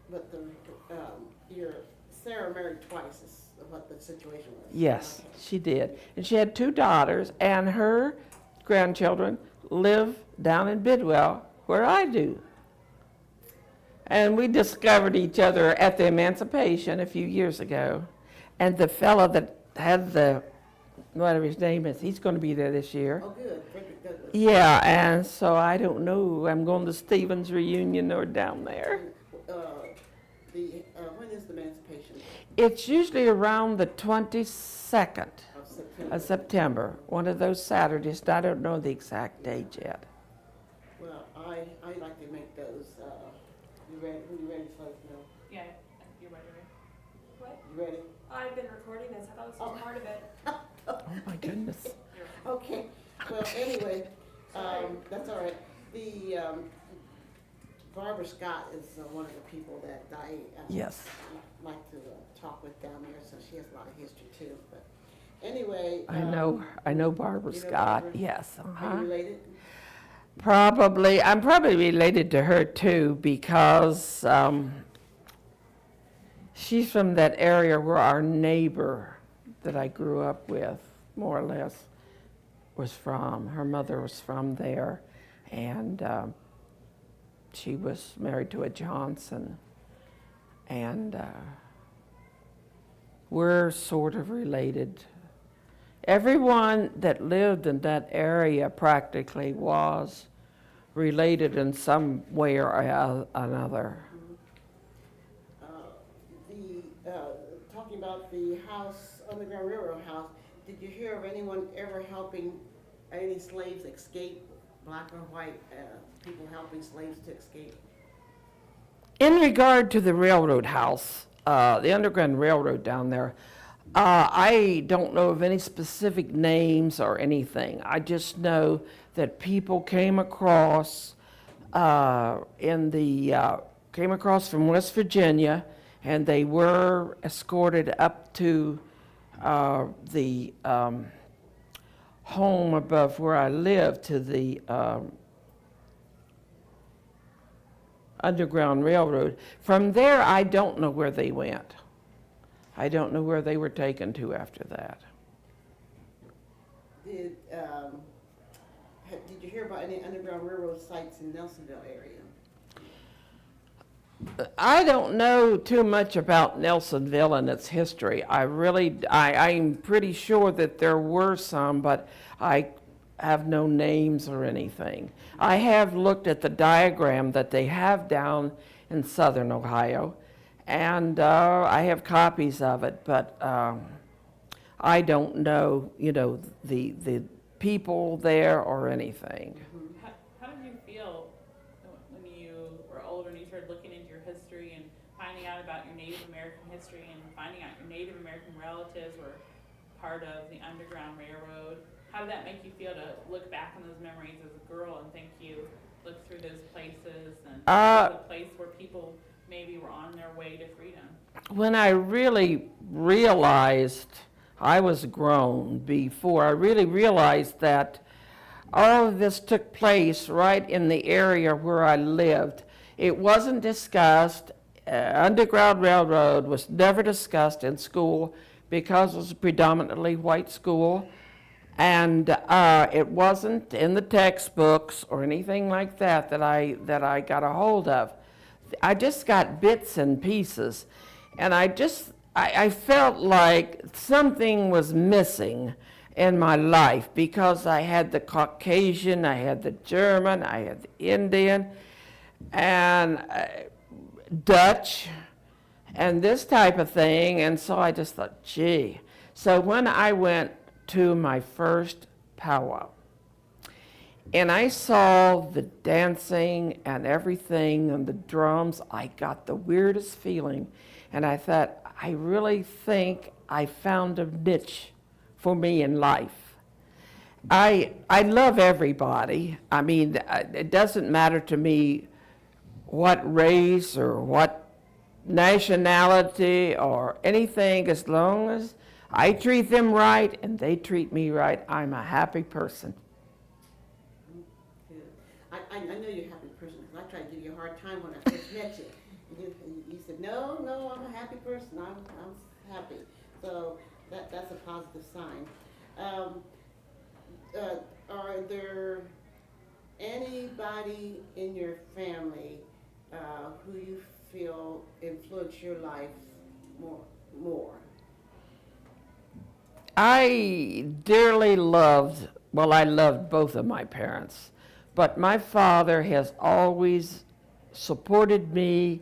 but your Sarah married twice is what the situation was. Yes, Okay. she did. And she had 2 daughters, and her grandchildren live down in Bidwell, where I do. And we discovered each other at the Emancipation a few years ago. And the fellow that had the, whatever his name is, he's going to be there this year. Oh, good. Frederick Douglass. Yeah, and so I don't know. I'm going to Stevens reunion or down there. When is the emancipation? It's usually around the 22nd Of September. of September, one of those Saturdays. I don't know the exact date yet. Well, I like to make those. You ready? You ready, folks? No. Yeah, you're ready, right? What? You ready? I've been recording this. I thought this was part of it. Oh my goodness. Okay. Well, anyway, that's all right. The Barbara Scott is one of the people that I Yes. like to talk with down there, so she has a lot of history too. But anyway, I know Barbara you know Scott. Barbara? Yes. Are you related? Probably. I'm probably related to her too because she's from that area where our neighbor that I grew up with, more or less, was from. Her mother was from there, and she was married to a Johnson, and we're sort of related. Everyone that lived in that area practically was related in some way or another. Talking about the house, Underground Railroad house, did you hear of anyone ever helping any slaves escape, black or white, people helping slaves to escape? In regard to the railroad house, the Underground Railroad down there, I don't know of any specific names or anything. I just know that people came across came across from West Virginia, and they were escorted up to the home above where I live, to the Underground Railroad. From there, I don't know where they went. I don't know where they were taken to after that. Did you hear about any Underground Railroad sites in Nelsonville area? I don't know too much about Nelsonville and its history. I'm pretty sure that there were some, but I have no names or anything. I have looked at the diagram that they have down in southern Ohio, and I have copies of it, but I don't know, the people there or anything. How did you feel when you were older and you started looking into your history and finding out about your Native American history and finding out your Native American relatives were part of the Underground Railroad? How did that make you feel to look back on those memories as a girl and think you looked through those places and the place where people maybe were on their way to freedom? When I really realized I was grown, before I really realized that all of this took place right in the area where I lived. It wasn't discussed. Underground Railroad was never discussed in school because it was a predominantly white school. And it wasn't in the textbooks or anything like that that I got a hold of. I just got bits and pieces, and I felt like something was missing in my life because I had the Caucasian, I had the German, I had the Indian, and Dutch, and this type of thing, and so I just thought, gee. So when I went to my first powwow, and I saw the dancing and everything and the drums, I got the weirdest feeling, and I thought, I really think I found a niche for me in life. I love everybody. I mean, it doesn't matter to me what race or what nationality or anything, as long as I treat them right and they treat me right, I'm a happy person. Good. I know you're a happy person because I tried to give you a hard time when I first met you. You said, no, no, I'm a happy person, I'm happy. So that's a positive sign. Are there anybody in your family who you feel influenced your life more? I dearly loved, well, I loved both of my parents, but my father has always supported me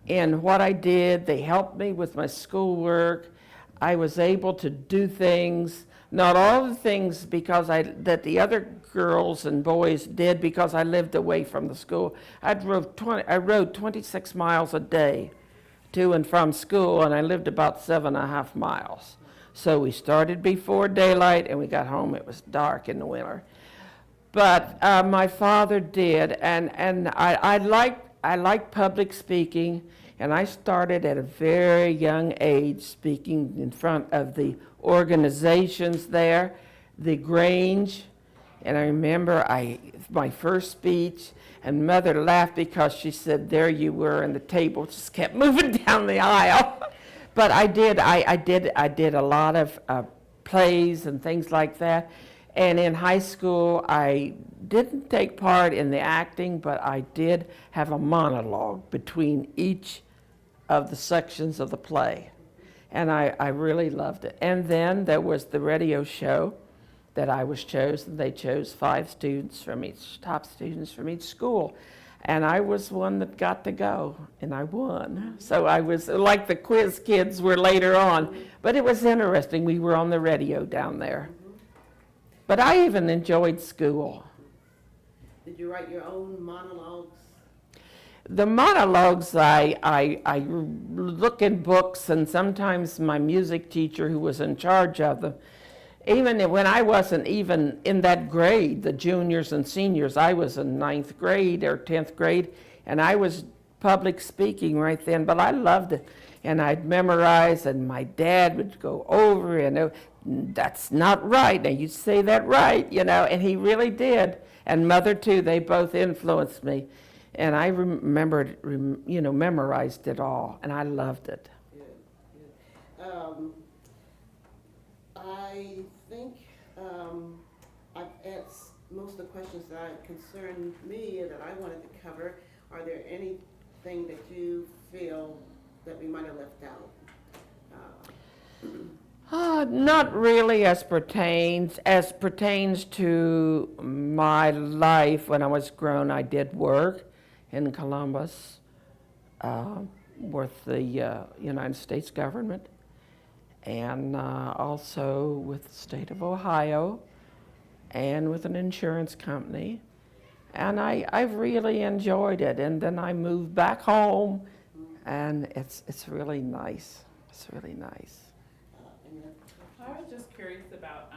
in what I did. They helped me with my schoolwork. I was able to do things, not all the things that the other girls and boys did because I lived away from the school. I rode 26 miles a day to and from school, and I lived about 7.5 miles. So we started before daylight, and we got home, it was dark in the winter. But my father did, and I liked public speaking, and I started at a very young age speaking in front of the organizations there, the Grange, and I remember my first speech, and Mother laughed because she said, there you were, and the table just kept moving down the aisle. But I did a lot of plays and things like that. And in high school, I didn't take part in the acting, but I did have a monologue between each of the sections of the play. And I really loved it. And then there was the radio show that I was chosen. They chose 5 students from each, top students from each school. And I was one that got to go, and I won. So I was like the quiz kids were later on. But it was interesting. We were on the radio down there. But I even enjoyed school. Did you write your own monologues? The monologues, I look in books, and sometimes my music teacher who was in charge of them, even when I wasn't even in that grade, the juniors and seniors, I was in 9th grade or 10th grade, and I was public speaking right then, but I loved it. And I'd memorize, and my dad would go over, and that's not right, now you say that right, and he really did. And Mother too, they both influenced me. And I remembered, memorized it all, and I loved it. Good, good. I think I've asked most of the questions that concern me that I wanted to cover. Are there anything that you feel that we might have left out? Not really as pertains to my life. When I was grown, I did work in Columbus with the United States government, and also with the state of Ohio, and with an insurance company. And I really enjoyed it. And then I moved back home, and it's really nice. It's really nice. I was just curious about,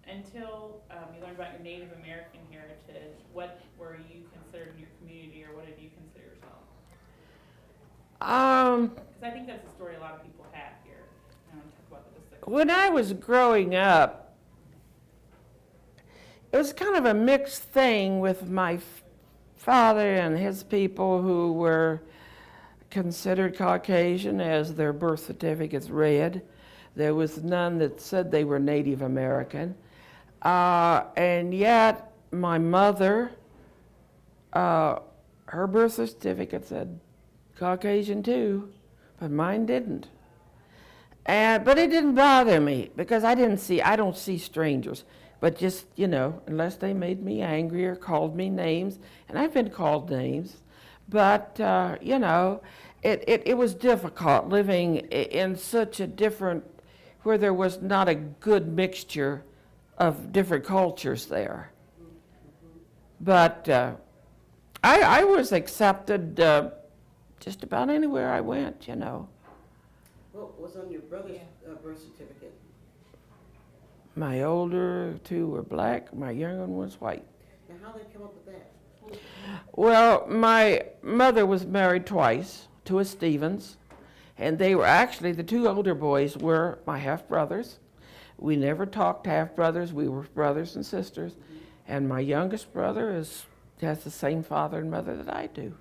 until you learned about your Native American heritage, what were you considered in your community, or what did you consider yourself? Because I think that's a story a lot of people have here. I want to talk about the When I was growing up, it was kind of a mixed thing with my father and his people who were considered Caucasian as their birth certificates read. There was none that said they were Native American. And yet, my mother, her birth certificate said Caucasian too, but mine didn't. But it didn't bother me because I don't see strangers. But just, unless they made me angry or called me names, and I've been called names, but, it was difficult living in such a different, where there was not a good mixture of different cultures there. But I was accepted just about anywhere I went, What was on your brother's birth certificate? My older 2 were black, my younger one was white. Now, how did they come up with that? Well, my mother was married twice to a Stevens, and they were actually, the 2 older boys were my half-brothers. We never talked half-brothers, we were brothers and sisters. And my youngest brother has the same father and mother that I do.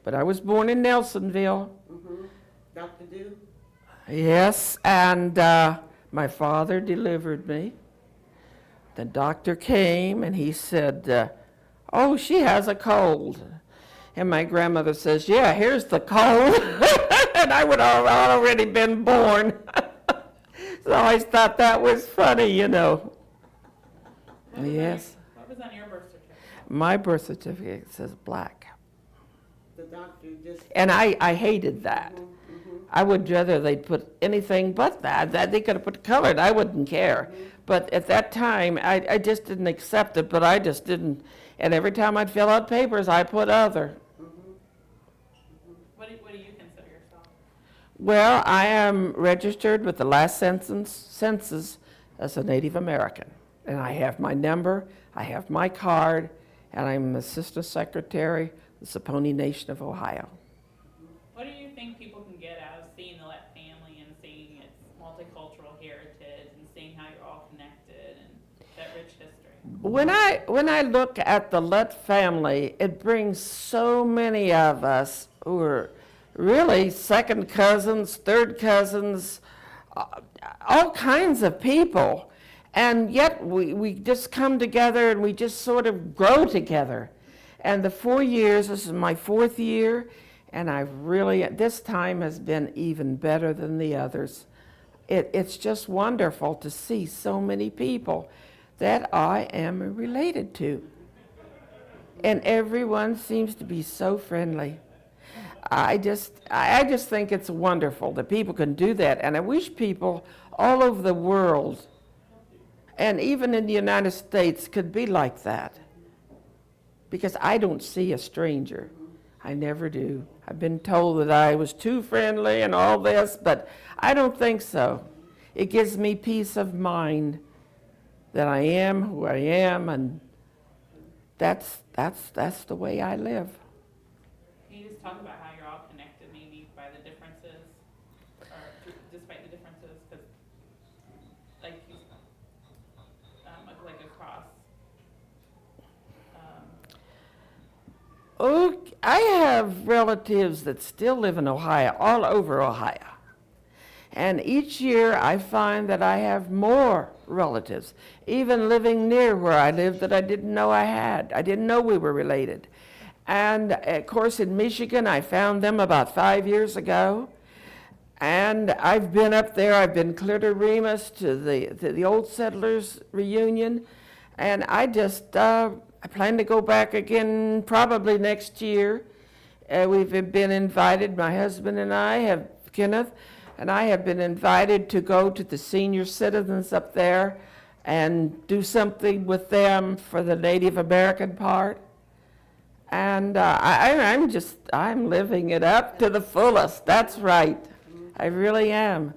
But I was born in Nelsonville. Dr. Do? Yes, and my father delivered me. The doctor came and he said, oh, she has a cold. And my grandmother says, yeah, here's the cold. And I would have already been born. So I thought that was funny, you know. Yes. What was on your birth certificate? My birth certificate says black. The doctor just, And I hated that. I would rather they'd put anything but that they could have put colored. I wouldn't care. But at that time, I just didn't accept it, but I just didn't. And every time I'd fill out papers, I put other. What do you consider yourself? Well, I am registered with the last census as a Native American. And I have my number, I have my card, and I'm Assistant Secretary of the Saponi Nation of Ohio. What do you think people can get out of seeing the Lett family and seeing its multicultural heritage and seeing how you're all connected and that rich history? When I look at the Lett family, it brings so many of us who are really second cousins, third cousins, all kinds of people. And yet we just come together and we just sort of grow together. And the 4 years, this is my 4th year, and this time has been even better than the others. It's just wonderful to see so many people that I am related to. And everyone seems to be so friendly. I just think it's wonderful that people can do that. And I wish people all over the world, and even in the United States, could be like that. Because I don't see a stranger. I never do. I've been told that I was too friendly and all this, but I don't think so. It gives me peace of mind that I am who I am, and that's the way I live. Can you just talk about how you're all connected, maybe by the differences, or despite the differences? Because, like across. Oh, I have relatives that still live in Ohio, all over Ohio. And each year I find that I have more relatives, even living near where I live, that I didn't know I had. I didn't know we were related. And of course in Michigan, I found them about 5 years ago. And I've been up there, I've been clear to Remus, to the Old Settlers reunion. And I plan to go back again probably next year. We've been invited, my husband and I Kenneth, and I have been invited to go to the senior citizens up there and do something with them for the Native American part. And I'm living it up to the fullest. That's right. I really am.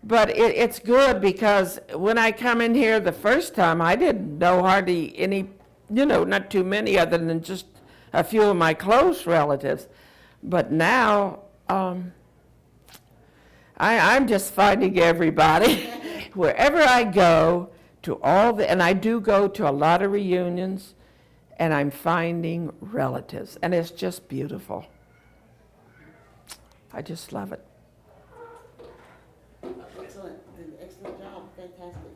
But it's good because when I come in here the first time, I didn't know hardly any, not too many other than just a few of my close relatives. But now, I'm just finding everybody. Wherever I go, and I do go to a lot of reunions, and I'm finding relatives, and it's just beautiful. I just love it. Excellent job, fantastic.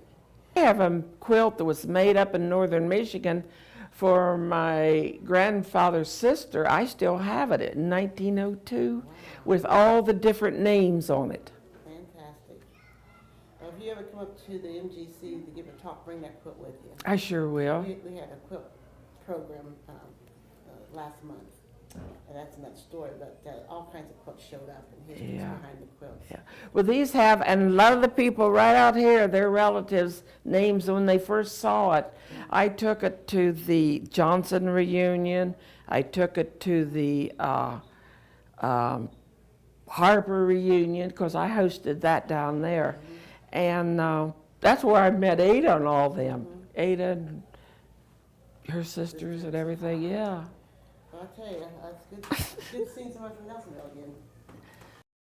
I have a quilt that was made up in northern Michigan for my grandfather's sister. I still have it in 1902 with all the different names on it. Fantastic. If you ever come up to the MGC to give a talk, bring that quilt with you. I sure will. We had a quilt program last month, and that's another story, but all kinds of quilts showed up, and history behind the quilts. Yeah. Well, these have, and a lot of the people right out here, their relatives' names when they first saw it. I took it to the Johnson reunion. I took it to the Harper reunion, because I hosted that down there. And that's where I met Ada and all them. Ada and her sisters and everything, yeah. Well, I tell you, it's good seeing someone from Nelsonville again.